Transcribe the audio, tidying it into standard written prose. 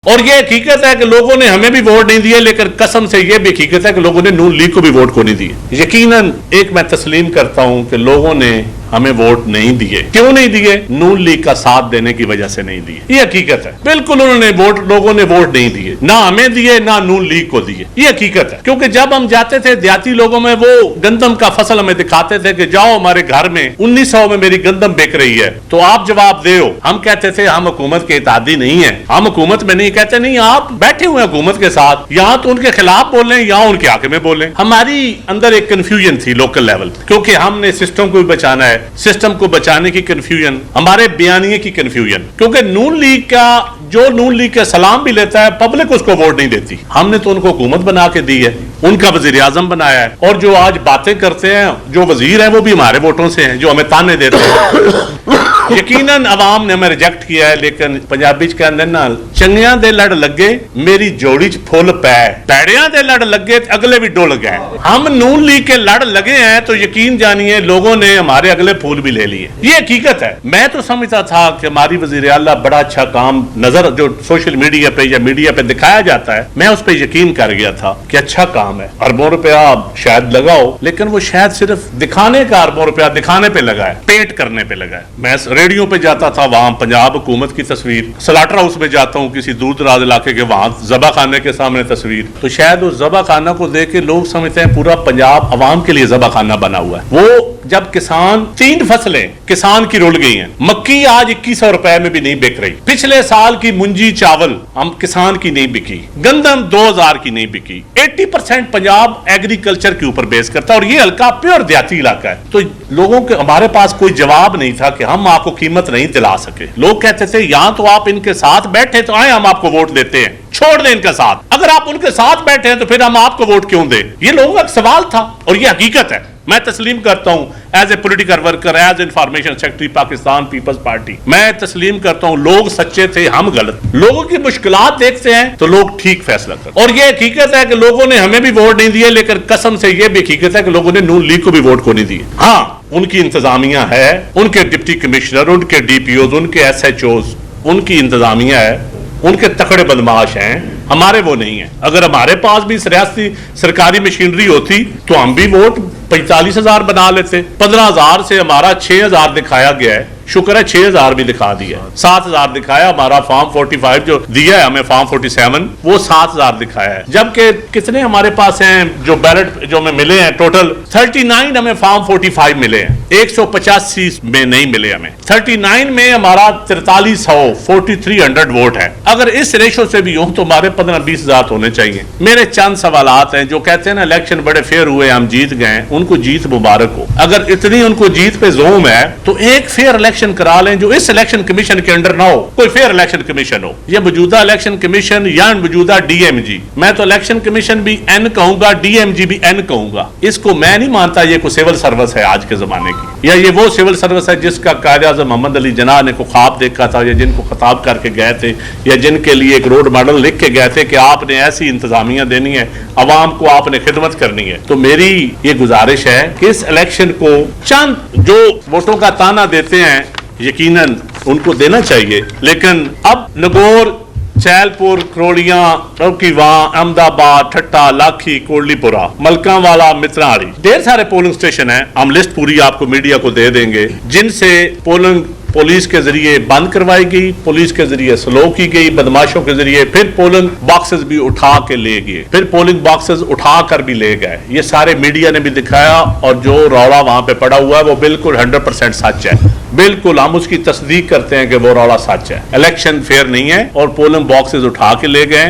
اور یہ حقیقت ہے کہ لوگوں نے ہمیں بھی ووٹ نہیں دیے، لیکن قسم سے یہ بھی حقیقت ہے کہ لوگوں نے نون لیگ کو بھی ووٹ کو نہیں دیے۔ یقیناً ایک میں تسلیم کرتا ہوں کہ لوگوں نے ہمیں ووٹ نہیں دیے۔ کیوں نہیں دیے؟ نون لیگ کا ساتھ دینے کی وجہ سے نہیں دیے، یہ حقیقت ہے۔ بالکل انہوں نے لوگوں نے ووٹ نہیں دیے، نہ ہمیں دیے نہ نون لیگ کو دیے، یہ حقیقت ہے۔ کیونکہ جب ہم جاتے تھے دیہاتی لوگوں میں، وہ گندم کا فصل ہمیں دکھاتے تھے کہ جاؤ ہمارے گھر میں 1900 میں میری گندم بک رہی ہے تو آپ جواب دے ہو۔ ہم کہتے تھے ہم حکومت کے اتحادی نہیں ہیں، ہم حکومت میں نہیں، کہتے نہیں آپ بیٹھے ہوئے حکومت کے ساتھ، یہاں تو ان کے خلاف بولیں یا ان کے حق میں بولیں۔ ہماری اندر ایک کنفیوژن تھی لوکل لیول، کیونکہ ہم نے سسٹم کو بھی بچانا ہے، سسٹم کو بچانے کی کنفیوژن، ہمارے بیانیے کی کنفیوژن، کیونکہ نون لیگ کا جو نون لیگ کا سلام بھی لیتا ہے پبلک اس کو ووٹ نہیں دیتی۔ ہم نے تو ان کو حکومت بنا کے دی ہے، ان کا وزیر اعظم بنایا ہے، اور جو آج باتیں کرتے ہیں جو وزیر ہیں وہ بھی ہمارے ووٹوں سے ہیں، جو ہمیں تانے دیتے ہیں۔ یقیناً عوام نے ہمیں ریجیکٹ کیا ہے، لیکن پنجابی چ کہندے نا چنگیاں دے لڑ لگے میری جوڑی چ پھول پے، پیڑیاں دے لڑ لگے اگلے بھی ڈول گئے۔ ہم نون لیگ کے لڑ لگے ہیں تو یقین جانیے لوگوں نے ہمارے اگلے پھول بھی لے لیے، یہ حقیقت ہے۔ میں تو سمجھتا تھا کہ ہماری وزیر اعلیٰ بڑا اچھا کام نظر جو سوشل میڈیا پہ یا میڈیا پہ دکھایا جاتا ہے، میں اس پہ یقین کر گیا تھا کہ اچھا کام ہے، اربوں روپیہ شاید لگاؤ، لیکن وہ شاید صرف دکھانے کا اربوں روپیہ دکھانے پہ لگا ہے، پیٹ کرنے پہ لگا ہے۔ میں ریڈیو پہ جاتا تھا، وہاں پنجاب حکومت کی تصویر، سلاٹر ہاؤس میں جاتا ہوں کسی دور دراز علاقے کے، وہاں ذبح خانے کے سامنے تصویر، تو شاید اس ذبح خانہ کو دیکھ کے لوگ سمجھتے ہیں پورا پنجاب عوام کے لیے ذبح خانہ بنا ہوا ہے۔ وہ جب کسان 3 فصلیں کسان کی رول گئی ہیں، مکی آج 2100 روپے میں بھی نہیں بک رہی، پچھلے سال کی منجی چاول ہم کسان کی نہیں بکی، گندم 2000 کی نہیں بکی۔ 80% پنجاب ایگریکلچر کے اوپر بیس کرتا ہے، اور یہ حلقہ پیور دیہاتی علاقہ ہے، تو لوگوں کے ہمارے پاس کوئی جواب نہیں تھا کہ ہم آپ کو قیمت نہیں دلا سکے۔ لوگ کہتے تھے یہاں تو آپ ان کے ساتھ بیٹھے تو آئے ہم آپ کو ووٹ دیتے ہیں، چھوڑ دیں ان کے ساتھ، اگر آپ ان کے ساتھ بیٹھے ہیں تو پھر ہم آپ کو ووٹ کیوں دیں؟ یہ لوگوں کا سوال تھا، اور یہ حقیقت ہے۔ میں تسلیم کرتا ہوں as a political worker, as information secretary Pakistan Peoples Party, میں تسلیم کرتا ہوں لوگ سچے تھے، ہم غلط۔ لوگوں کی مشکلات دیکھتے ہیں تو لوگ ٹھیک فیصلہ کرتے ہیں، اور یہ حقیقت ہے کہ لوگوں نے ہمیں بھی ووٹ نہیں دیے، لیکن قسم سے یہ بھی حقیقت ہے کہ لوگوں نے نون لیگ کو بھی ووٹ کو نہیں دیے۔ ہاں ان کی انتظامیہ ہے، ان کے ڈپٹی کمشنر، ان کے ڈی پی اوز، ان کے ایس ایچ اوز، ان کی انتظامیہ ہے، ان کے تکڑے بدماش ہیں، ہمارے وہ نہیں ہیں۔ اگر ہمارے پاس بھی ریاستی سرکاری مشینری ہوتی تو ہم بھی ووٹ 45,000 بنا لیتے۔ 15,000 سے ہمارا 6,000 دکھایا گیا ہے، شکر ہے 6,000 بھی دکھا دیا ہے، 7,000 دکھایا، ہمارا فارم 45 جو دیا ہے ہمیں فارم 47 وہ 7,000 دکھایا ہے، جبکہ کتنے ہمارے پاس ہیں جو بیلٹ جو ہمیں ملے ہیں ٹوٹل 39 ہمیں فارم 45 ملے ہیں، 185 میں نہیں ملے ہمیں، 39 میں ہمارا 4300 4300 ووٹ ہے۔ اگر اس ریشو سے بھی ہوں تو ہمارے 15-20,000 ہونے چاہیے۔ میرے چند سوالات ہیں، جو کہتے ہیں نا الیکشن بڑے فیئر ہوئے ہم جیت گئے، ان کو جیت مبارک ہو۔ اگر اتنی ان کو جیت پہ زوم ہے تو ایک فیئر الیکشن کرا لیں جو اس الیکشن کمیشن کے انڈر نہ ہو، کوئی فیئر الیکشن کمیشن ہو، یہ موجودہ الیکشن کمیشن یا موجودہ ڈی ایم جی، میں تو الیکشن کمیشن بھی این کہوں گا، ڈی ایم جی بھی این کہوں گا، اس کو میں نہیں مانتا یہ کوئی سول سروس ہے آج کے زمانے کی، یا یہ وہ سول سروس ہے جس کا قائد اعظم محمد علی جناح نے کو خواب دیکھا تھا، یا جن کو خطاب کر کے گئے تھے، یا جن کے لیے ایک روڈ ماڈل لکھ کے گئے تھے کہ آپ نے ایسی انتظامیہ دینی ہے، عوام کو آپ نے خدمت کرنی ہے۔ تو میری یہ گزارش ہے کہ اس الیکشن کو چند جو ووٹوں کا تانا دیتے ہیں یقیناً ان کو دینا چاہیے، لیکن اب نگور، چیل پور، کروڑیاں، روکیواں، احمد آباد، ٹھٹا، لاکھی، کوڑلی پورا، ملکان والا، متراڑی، ڈھیر سارے پولنگ سٹیشن ہیں، ہم لسٹ پوری آپ کو میڈیا کو دے دیں گے، جن سے پولنگ پولیس کے ذریعے بند کروائی گئی، پولیس کے ذریعے سلو کی گئی، بدماشوں کے ذریعے، پھر پولنگ باکسز بھی اٹھا کے لے گئے، پھر پولنگ باکسز اٹھا کر بھی لے گئے، یہ سارے میڈیا نے بھی دکھایا، اور جو روڑا وہاں پہ پڑا ہوا ہے وہ بالکل 100% سچ ہے، بالکل ہم اس کی تصدیق کرتے ہیں کہ وہ روڑا سچ ہے۔ الیکشن فیئر نہیں ہے اور پولنگ باکسز اٹھا کے لے گئے۔